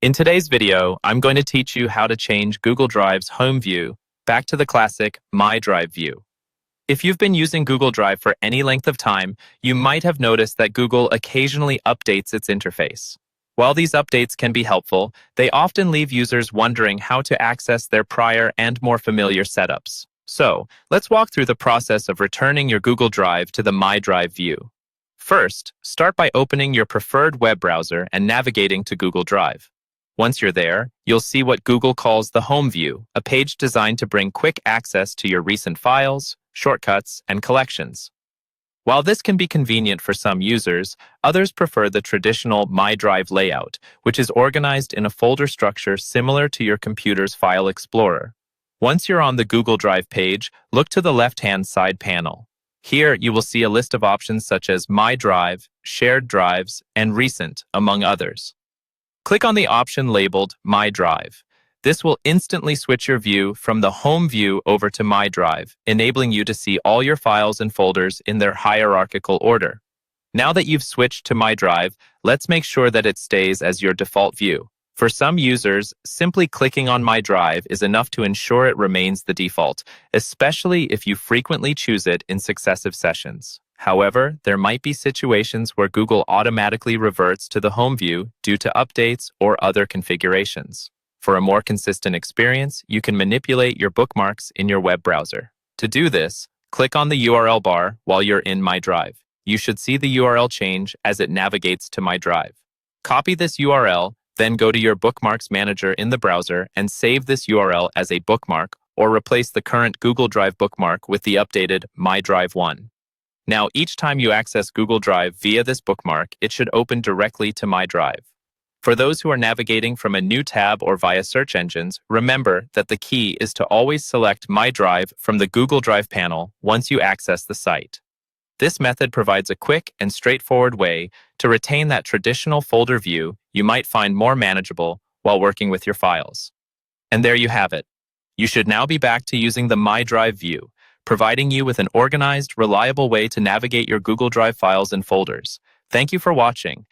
In today's video, I'm going to teach you how to change Google Drive's home view back to the classic My Drive view. If you've been using Google Drive for any length of time, you might have noticed that Google occasionally updates its interface. While these updates can be helpful, they often leave users wondering how to access their prior and more familiar setups. So, let's walk through the process of returning your Google Drive to the My Drive view. First, start by opening your preferred web browser and navigating to Google Drive. Once you're there, you'll see what Google calls the Home View, a page designed to bring quick access to your recent files, shortcuts, and collections. While this can be convenient for some users, others prefer the traditional My Drive layout, which is organized in a folder structure similar to your computer's file explorer. Once you're on the Google Drive page, look to the left-hand side panel. Here, you will see a list of options such as My Drive, Shared Drives, and Recent, among others. Click on the option labeled My Drive. This will instantly switch your view from the Home view over to My Drive, enabling you to see all your files and folders in their hierarchical order. Now that you've switched to My Drive, let's make sure that it stays as your default view. For some users, simply clicking on My Drive is enough to ensure it remains the default, especially if you frequently choose it in successive sessions. However, there might be situations where Google automatically reverts to the home view due to updates or other configurations. For a more consistent experience, you can manipulate your bookmarks in your web browser. To do this, click on the URL bar while you're in My Drive. You should see the URL change as it navigates to My Drive. Copy this URL, then go to your Bookmarks Manager in the browser and save this URL as a bookmark or replace the current Google Drive bookmark with the updated My Drive one. Now, each time you access Google Drive via this bookmark, it should open directly to My Drive. For those who are navigating from a new tab or via search engines, remember that the key is to always select My Drive from the Google Drive panel once you access the site. This method provides a quick and straightforward way to retain that traditional folder view you might find more manageable while working with your files. And there you have it. You should now be back to using the My Drive view, providing you with an organized, reliable way to navigate your Google Drive files and folders. Thank you for watching.